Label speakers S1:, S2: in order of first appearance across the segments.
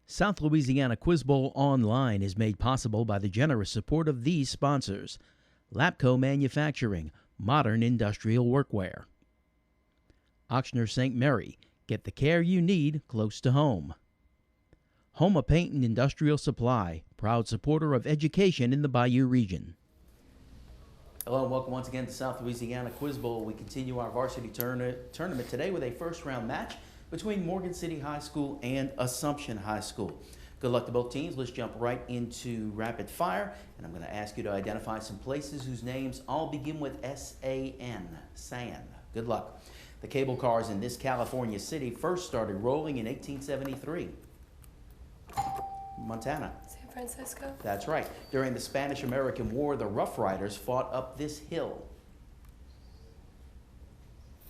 S1: South Louisiana Quiz Bowl Online is made possible by the generous support of these sponsors: Lapco Manufacturing, modern industrial workwear; Ochsner St. Mary, get the care you need close to home; Homa Paint and Industrial Supply, proud supporter of education in the Bayou region. Hello and welcome once again to South Louisiana Quiz Bowl. We continue our varsity tournament today with a first-round match between Morgan City High School and Assumption High School. Good luck to both teams. Let's jump right into rapid fire, and I'm going to ask you to identify some places whose names all begin with S-A-N, San. Good luck. The cable cars in this California city first started rolling in 1873. Montana.
S2: San Francisco.
S1: That's right. During the Spanish-American War, the Rough Riders fought up this hill.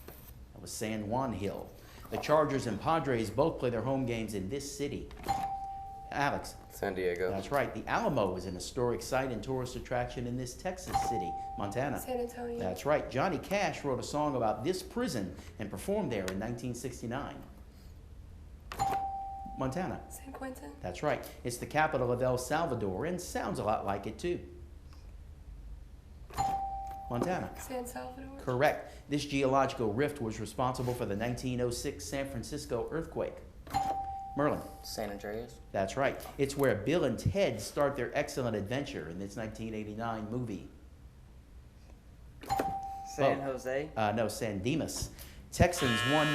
S1: That was San Juan Hill. The Chargers and Padres both play their home games in this city. Alex.
S3: San Diego.
S1: That's right. The Alamo is an historic site and tourist attraction in this Texas city. Montana.
S2: San Antonio.
S1: That's right. Johnny Cash wrote a song about this prison and performed there in 1969. Montana.
S2: San Quentin.
S1: That's right. It's the capital of El Salvador and sounds a lot like it too. Montana.
S2: San Salvador.
S1: Correct. This geological rift was responsible for the 1906 San Francisco earthquake. Merlin.
S3: San Andreas.
S1: That's right. It's where Bill and Ted start their excellent adventure in this 1989 movie.
S4: San Jose.
S1: No, San Dimas. Texans won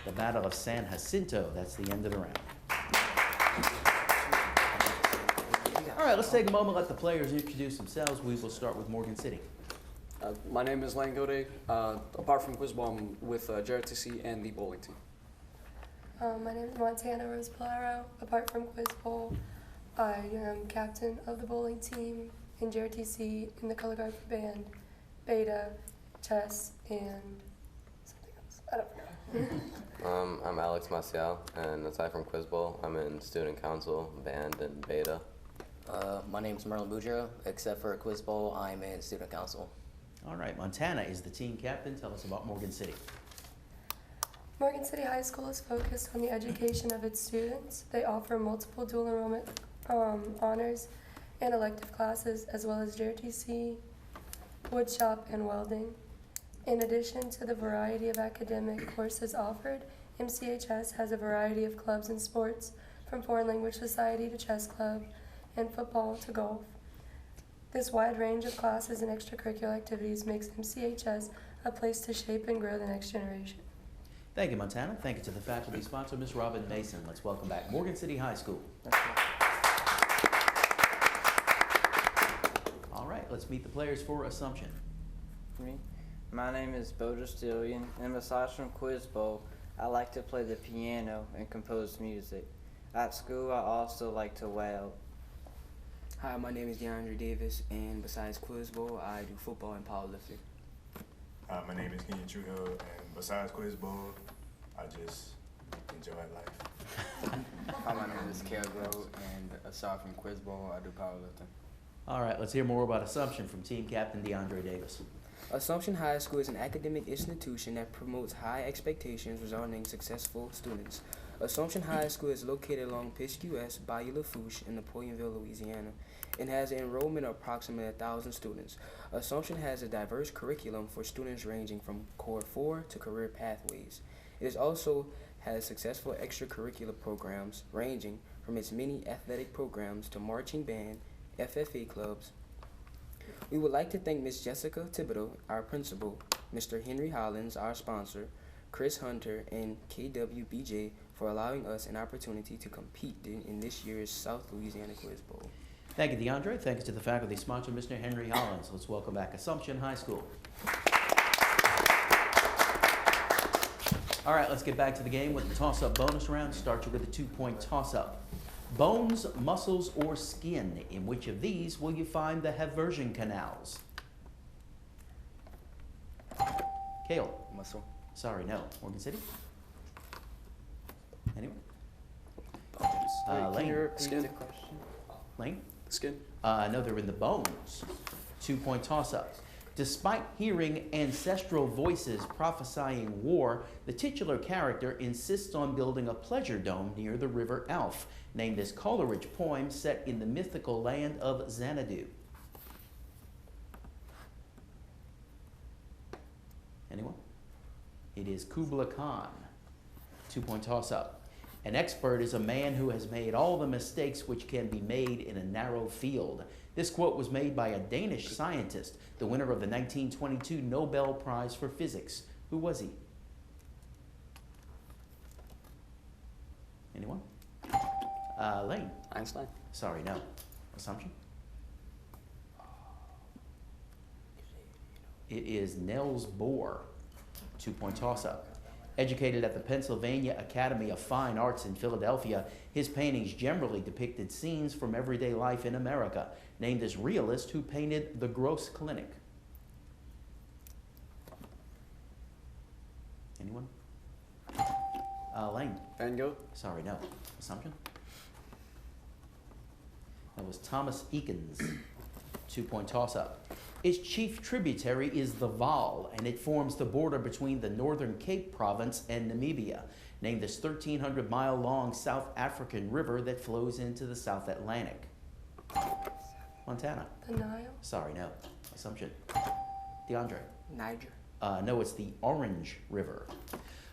S1: the Battle of San Jacinto. That's the end of the round. All right, let's take a moment, let the players introduce themselves. We will start with Morgan City.
S5: My name is Lane Gode. Apart from Quiz Bowl, I'm with JRTC and the bowling team.
S2: My name is Montana Rose Polaro. Apart from Quiz Bowl, I am captain of the bowling team in JRTC in the color guard for band, beta, chess, and something else. I don't know.
S3: I'm Alex Maciel, and aside from Quiz Bowl, I'm in student council, band, and beta.
S6: My name is Merlin Boudreaux. Except for Quiz Bowl, I'm in student council.
S1: All right, Montana is the team captain. Tell us about Morgan City.
S2: Morgan City High School is focused on the education of its students. They offer multiple dual enrollment honors and elective classes, as well as JRTC, woodshop, and welding. In addition to the variety of academic courses offered, MCHS has a variety of clubs and sports, from Foreign Language Society to chess club, and football to golf. This wide range of classes and extracurricular activities makes MCHS a place to shape and grow the next generation.
S1: Thank you, Montana. Thank you to the faculty sponsor, Ms. Robin Mason. Let's welcome back Morgan City High School. All right, let's meet the players for Assumption.
S4: Me. My name is Bo Justillion, and besides from Quiz Bowl, I like to play the piano and compose music. At school, I also like to weld.
S7: Hi, my name is DeAndre Davis, and besides Quiz Bowl, I do football and powerlifting.
S8: Hi, my name is Kenyon Truehill, and besides Quiz Bowl, I just enjoy life.
S9: Hi, my name is Kale Grove, and aside from Quiz Bowl, I do powerlifting.
S1: All right, let's hear more about Assumption from team captain DeAndre Davis.
S7: Assumption High School is an academic institution that promotes high expectations resulting in successful students. Assumption High School is located along Piscus, Bayou Lafourche in Napoleonville, Louisiana, and has an enrollment of approximately 1,000 students. Assumption has a diverse curriculum for students ranging from Core 4 to career pathways. It also has successful extracurricular programs ranging from its many athletic programs to marching band, FFA clubs. We would like to thank Ms. Jessica Thibodeau, our principal, Mr. Henry Hollins, our sponsor, Chris Hunter, and KWBJ for allowing us an opportunity to compete in this year's South Louisiana Quiz Bowl.
S1: Thank you, DeAndre. Thanks to the faculty sponsor, Mr. Henry Hollins. Let's welcome back Assumption High School. All right, let's get back to the game with the toss-up bonus round. Start you with a 2-point toss-up. Bones, muscles, or skin? In which of these will you find the Haversian canals? Kale.
S9: Muscle.
S1: Sorry, no. Morgan City? Anyone?
S5: Bones.
S1: Lane.
S5: Skin.
S4: The question.
S1: Lane?
S5: Skin.
S1: No, they're in the bones. 2-point toss-up. Despite hearing ancestral voices prophesying war, the titular character insists on building a pleasure dome near the river Alf, named this Coleridge poem set in the mythical land of Xanadu. Anyone? It is Kubla Khan. 2-point toss-up. An expert is a man who has made all the mistakes which can be made in a narrow field. This quote was made by a Danish scientist, the winner of the 1922 Nobel Prize for Physics. Who was he? Anyone? Lane.
S5: Einstein.
S1: Sorry, no. Assumption? It is Niels Bohr. 2-point toss-up. Educated at the Pennsylvania Academy of Fine Arts in Philadelphia, his paintings generally depicted scenes from everyday life in America. Named this realist who painted the Gross Clinic. Anyone? Lane.
S5: Van Gogh.
S1: Sorry, no. Assumption? That was Thomas Eakins. 2-point toss-up. Its chief tributary is the Vaal, and it forms the border between the northern Cape Province and Namibia. Named this 1,300-mile-long South African river that flows into the South Atlantic. Montana.
S2: The Nile.
S1: Sorry, no. Assumption. DeAndre.
S7: Niger.
S1: No, it's the Orange River.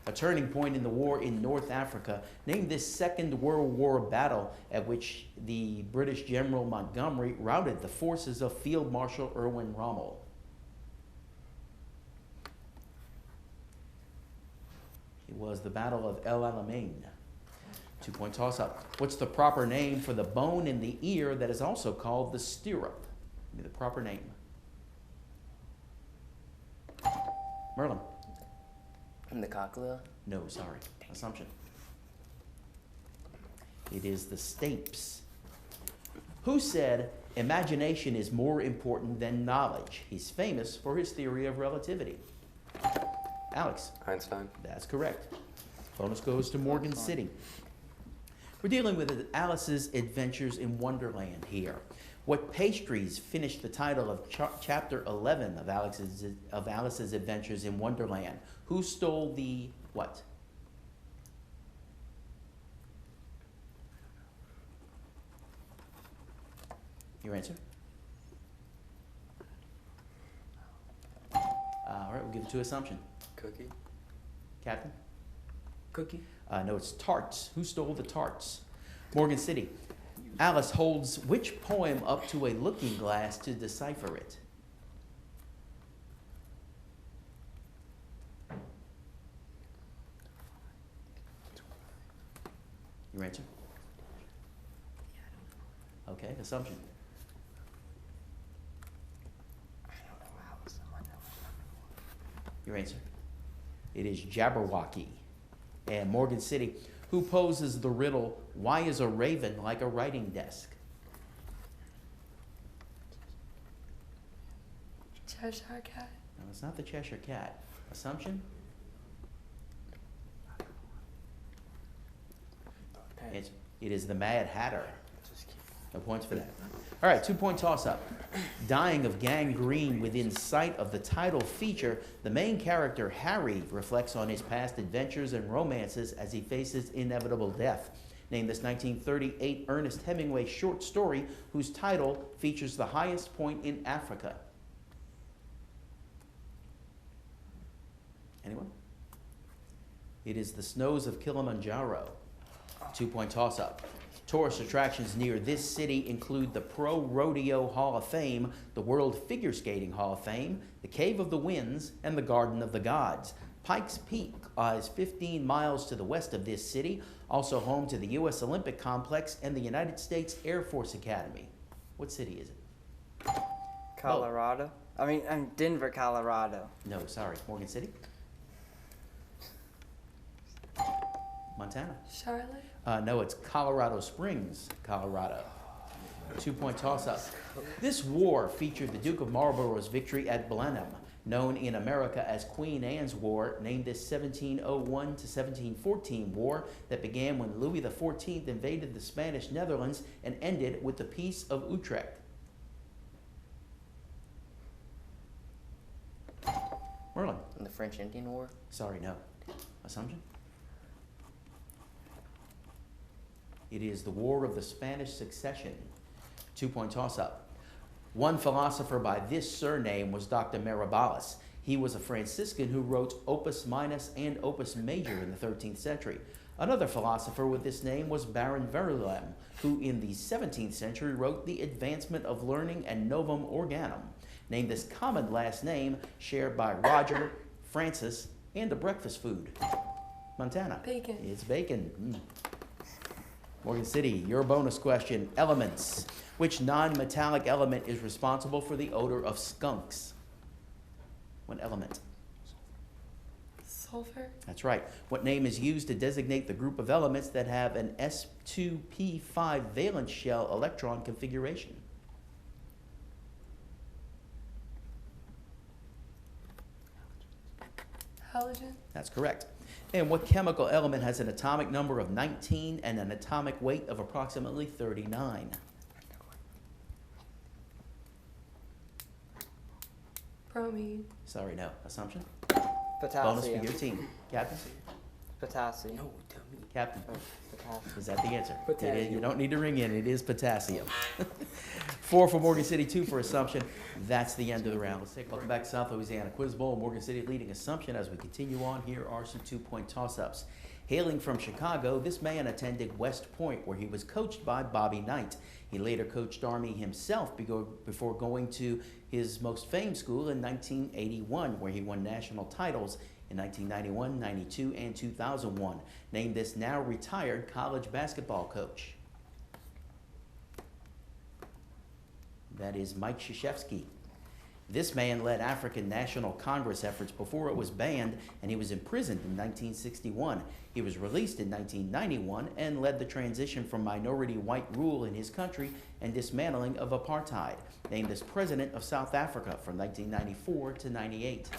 S1: A turning point in the war in North Africa, named this Second World War battle at which the British General Montgomery routed the forces of Field Marshal Erwin Rommel. It was the Battle of El Alamein. 2-point toss-up. What's the proper name for the bone in the ear that is also called the stirrup? Give me the proper name. Merlin.
S6: The cochlea.
S1: No, sorry. Assumption. It is the stapes. Who said imagination is more important than knowledge? He's famous for his theory of relativity. Alex.
S3: Einstein.
S1: That's correct. Bonus goes to Morgan City. We're dealing with Alice's Adventures in Wonderland here. What pastries finished the title of chapter 11 of Alice's Adventures in Wonderland? Who stole the what? Your answer? All right, we'll give it to assumption.
S3: Cookie.
S1: Captain?
S7: Cookie.
S1: No, it's tarts. Who stole the tarts? Morgan City. Alice holds which poem up to a looking glass to decipher it? Your answer? Okay, assumption. Your answer? It is Jabberwocky. And Morgan City, who poses the riddle, why is a raven like a writing desk?
S2: Cheshire Cat.
S1: No, it's not the Cheshire Cat. Assumption? It is the Mad Hatter. No points for that. All right, 2-point toss-up. Dying of gangrene within sight of the title feature, the main character, Harry, reflects on his past adventures and romances as he faces inevitable death. Named this 1938 Ernest Hemingway short story, whose title features the highest point in Africa. Anyone? It is the snows of Kilimanjaro. 2-point toss-up. Tourist attractions near this city include the Pro Rodeo Hall of Fame, the World Figure Skating Hall of Fame, the Cave of the Winds, and the Garden of the Gods. Pikes Peak is 15 miles to the west of this city, also home to the U.S. Olympic Complex and the United States Air Force Academy. What city is it?
S4: Colorado. Denver, Colorado.
S1: No, sorry. Morgan City? Montana?
S2: Charlotte.
S1: No, it's Colorado Springs, Colorado. 2-point toss-up. This war featured the Duke of Marlborough's victory at Blenheim, known in America as Queen Anne's War, named this 1701 to 1714 war that began when Louis XIV invaded the Spanish Netherlands and ended with the Peace of Utrecht. Merlin.
S6: In the French Indian War.
S1: Sorry, no. Assumption? It is the War of the Spanish Succession. 2-point toss-up. One philosopher by this surname was Dr. Mirabalis. He was a Franciscan who wrote Opus Minus and Opus Major in the 13th century. Another philosopher with this name was Baron Verulam, who in the 17th century wrote The Advancement of Learning and Novum Organum, named this common last name shared by Roger, Francis, and a breakfast food. Montana.
S2: Bacon.
S1: It's bacon. Morgan City, your bonus question. Elements. Which non-metallic element is responsible for the odor of skunks? What element?
S2: Sulfur.
S1: That's right. What name is used to designate the group of elements that have an s2p5 valence shell electron configuration?
S2: Halogen.
S1: That's correct. And what chemical element has an atomic number of 19 and an atomic weight of approximately 39?
S2: Bromine.
S1: Sorry, no. Assumption? Bonus for
S4: Potassium.
S1: your team. Captain?
S4: Potassium.
S7: No, tell me.
S1: Captain?
S4: Potassium.
S1: Is that the answer?
S7: Potassium.
S1: It is. You don't need to ring in. It is potassium. 4 for Morgan City, 2 for Assumption. That's the end of the round. Let's take a look back to South Louisiana Quiz Bowl. Morgan City leading Assumption. As we continue on, here are some 2-point toss-ups. Hailing from Chicago, this man attended West Point, where he was coached by Bobby Knight. He later coached Army himself before going to his most famed school in 1981, where he won national titles in 1991, 92, and 2001. Named this now retired college basketball coach. That is Mike Krzyzewski. This man led African National Congress efforts before it was banned, and he was imprisoned in 1961. He was released in 1991 and led the transition from minority white rule in his country and dismantling of apartheid. Named as President of South Africa from 1994 to 98.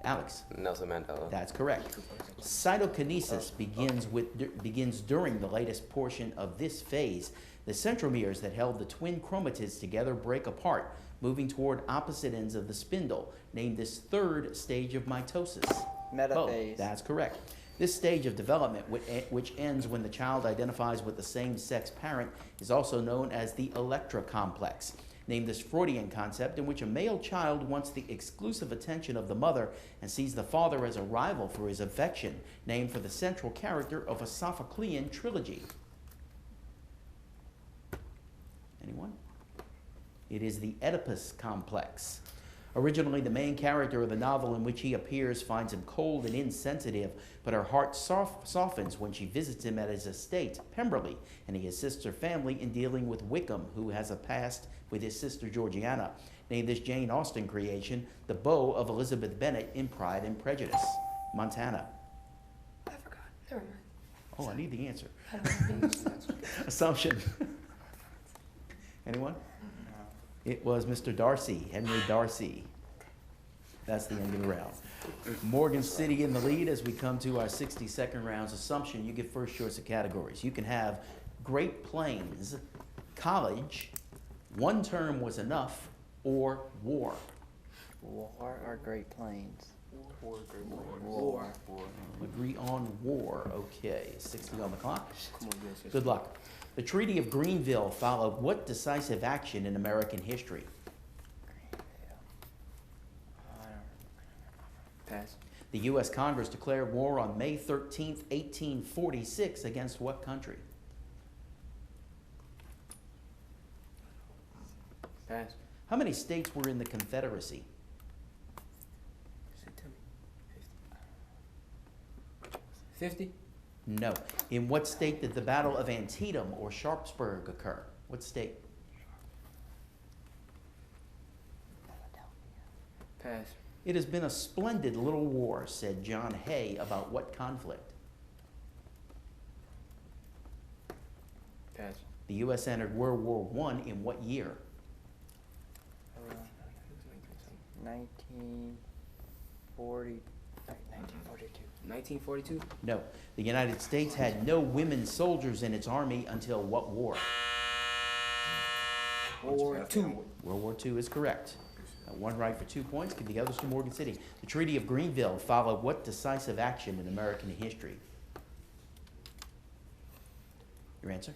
S1: Alex.
S3: Nelson Mandela.
S1: That's correct. Cytokinesis begins during the latest portion of this phase. The centromeres that held the twin chromatids together break apart, moving toward opposite ends of the spindle, named this third stage of mitosis.
S4: Metaphase.
S1: Oh, that's correct. This stage of development, which ends when the child identifies with the same-sex parent, is also known as the Electra complex. Named this Freudian concept in which a male child wants the exclusive attention of the mother and sees the father as a rival for his affection, named for the central character of a Sophoclean trilogy. Anyone? It is the Oedipus complex. Originally, the main character of the novel in which he appears finds him cold and insensitive, but her heart softens when she visits him at his estate, Pemberley, and he assists her family in dealing with Wickham, who has a past with his sister Georgiana. Named this Jane Austen creation, the beau of Elizabeth Bennet in Pride and Prejudice. Montana.
S2: I forgot. Never mind.
S1: Oh, I need the answer.
S2: I don't know the names.
S1: Assumption. Anyone? It was Mr. Darcy, Henry Darcy. That's the end of the round. Morgan City in the lead as we come to our 60-second rounds. Assumption, you get first choice of categories. You can have Great Plains, college, one term was enough, or war.
S4: War or Great Plains?
S9: War.
S1: Agree on war. Okay, 60 on the clock.
S7: Come on, yes.
S1: Good luck. The Treaty of Greenville followed what decisive action in American history?
S7: Pass.
S1: The U.S. Congress declared war on May 13, 1846 against what country?
S7: Pass.
S1: How many states were in the Confederacy?
S7: Tell me. 50?
S1: No. In what state did the Battle of Antietam or Sharpsburg occur? What state?
S7: Pass.
S1: It has been a splendid little war, said John Hay about what conflict?
S7: Pass.
S1: The U.S. entered World War I in what year?
S4: 1942.
S7: 1942?
S1: No. The United States had no women soldiers in its army until what war?
S7: World War II.
S1: World War II is correct. One right for 2 points. Give the others to Morgan City. The Treaty of Greenville followed what decisive action in American history? Your answer?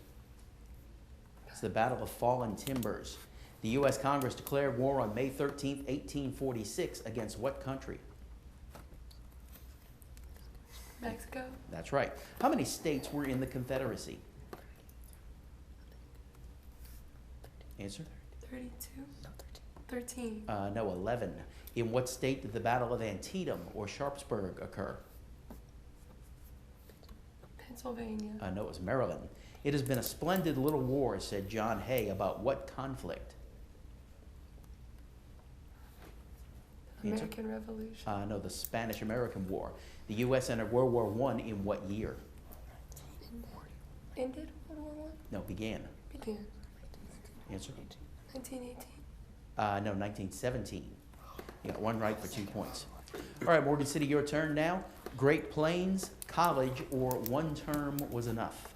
S1: It's the Battle of Fallen Timbers. The U.S. Congress declared war on May 13, 1846 against what country?
S2: Mexico.
S1: That's right. How many states were in the Confederacy? Answer?
S2: 32. 13.
S1: No, 11. In what state did the Battle of Antietam or Sharpsburg occur?
S2: Pennsylvania.
S1: No, it was Maryland. It has been a splendid little war, said John Hay, about what conflict? Answer?
S2: American Revolution.
S1: No, the Spanish-American War. The U.S. entered World War I in what year?
S2: Ended World War
S1: No, began.
S2: I? Began.
S1: Answer?
S2: 1918.
S1: No, 1917. You got one right for 2 points. All right, Morgan City, your turn now. Great Plains, college, or one term was enough?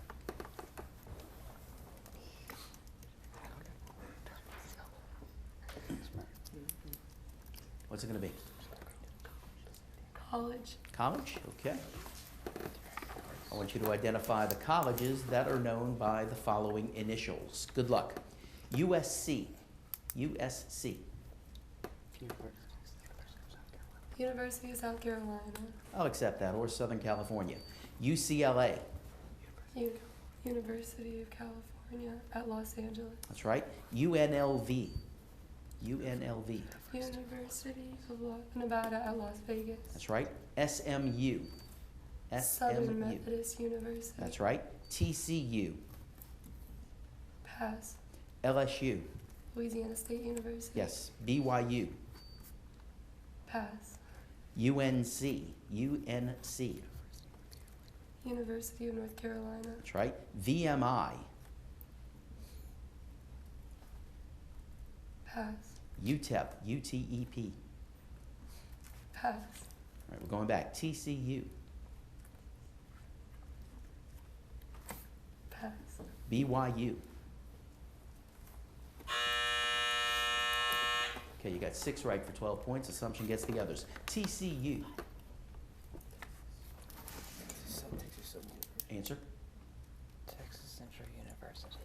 S1: What's it going to be?
S2: College.
S1: College? Okay. I want you to identify the colleges that are known by the following initials. Good luck. USC. USC.
S2: University of South Carolina.
S1: I'll accept that. Or Southern California. UCLA.
S2: University of California at Los Angeles.
S1: That's right. UNLV. UNLV.
S2: University of Nevada at Las Vegas.
S1: That's right. SMU.
S2: Southern
S1: SMU.
S2: Methodist University.
S1: That's right. TCU.
S2: Pass.
S1: LSU.
S2: Louisiana State University.
S1: Yes. BYU.
S2: Pass.
S1: UNC. UNC.
S2: University of North Carolina.
S1: That's right. VMI.
S2: Pass.
S1: UTEP. UTEP.
S2: Pass.
S1: All right, we're going back. TCU.
S2: Pass.
S1: BYU. Okay, you got 6 right for 12 points. Assumption gets the others. TCU. Answer.
S4: Texas Central University.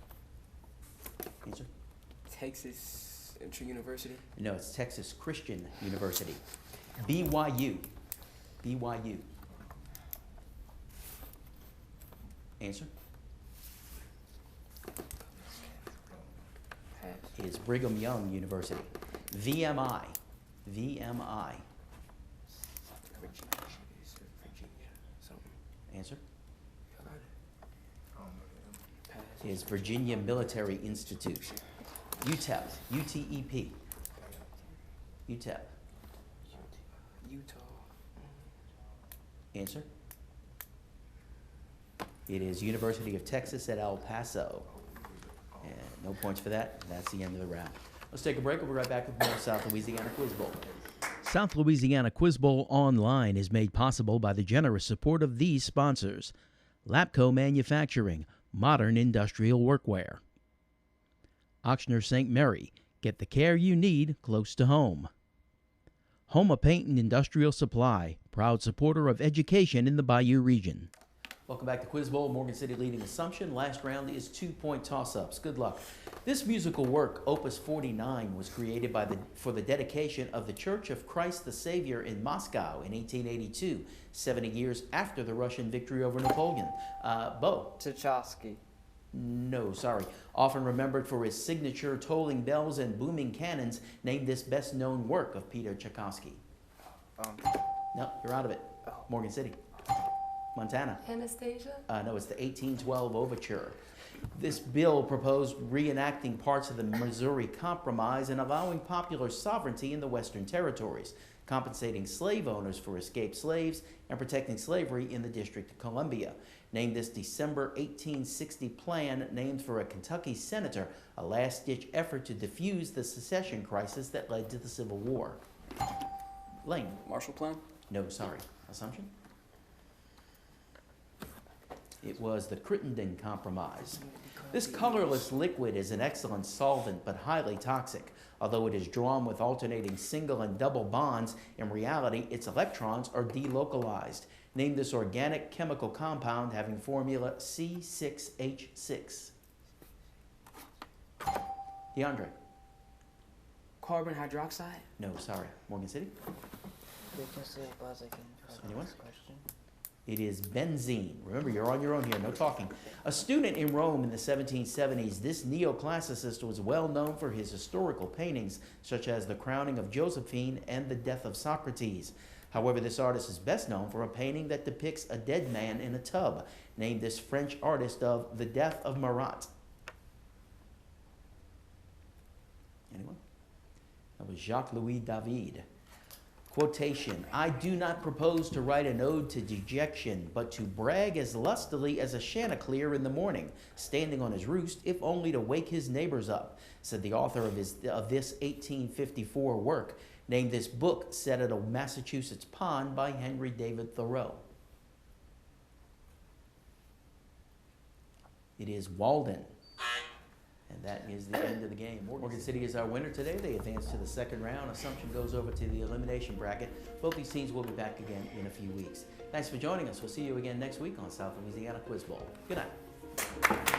S1: Answer.
S7: Texas Central University.
S1: No, it's Texas Christian University. BYU. BYU. Answer. It is Brigham Young University. VMI. VMI. Answer. It is Virginia Military Institute. UTEP. UTEP. UTEP.
S7: Utah.
S1: Answer. It is University of Texas at El Paso. And no points for that. That's the end of the round. Let's take a break. We'll be right back with more South Louisiana Quiz Bowl. South Louisiana Quiz Bowl Online is made possible by the generous support of these sponsors: Lapco Manufacturing, modern industrial workwear; Ochsner St. Mary, get the care you need close to home; Homa Paint and Industrial Supply, proud supporter of education in the Bayou region. Welcome back to Quiz Bowl. Morgan City leading Assumption. Last round is 2-point toss-ups. Good luck. This musical work, Opus 49, was created for the dedication of the Church of Christ the Savior in Moscow in 1882, 70 years after the Russian victory over Napoleon. Bo?
S4: Tchaikovsky.
S1: No, sorry. Often remembered for his signature tolling bells and booming cannons, named this best-known work of Peter Tchaikovsky. No, you're out of it. Morgan City. Montana.
S2: Anastasia.
S1: No, it's the 1812 Overture. This bill proposed reenacting parts of the Missouri Compromise and allowing popular sovereignty in the Western Territories, compensating slave owners for escaped slaves, and protecting slavery in the District of Columbia. Named this December 1860 plan, named for a Kentucky senator, a last-ditch effort to defuse the secession crisis that led to the Civil War. Lane.
S5: Marshall Plan?
S1: No, sorry. Assumption? It was the Crittenden Compromise. This colorless liquid is an excellent solvent but highly toxic. Although it is drawn with alternating single and double bonds, in reality its electrons are delocalized. Name this organic chemical compound having formula C6H6. DeAndre.
S7: Carbon hydroxide?
S1: No, sorry. Morgan City? Anyone? It is benzene. Remember, you're on your own here, no talking. A student in Rome in the 1770s, this neoclassicist was well known for his historical paintings, such as the crowning of Josephine and the death of Socrates. However, this artist is best known for a painting that depicts a dead man in a tub. Name this French artist of The Death of Marat. Anyone? That was Jacques-Louis David. Quotation, I do not propose to write an ode to dejection, but to brag as lustily as a chanticleer in the morning, standing on his roost, if only to wake his neighbors up, said the author of this 1854 work. Named this book set at a Massachusetts pond by Henry David Thoreau. It is Walden. And that is the end of the game. Morgan City is our winner today. They advance to the second round. Assumption goes over to the elimination bracket. Both these teams will be back again in a few weeks. Thanks for joining us. We'll see you again next week on South Louisiana Quiz Bowl. Good night.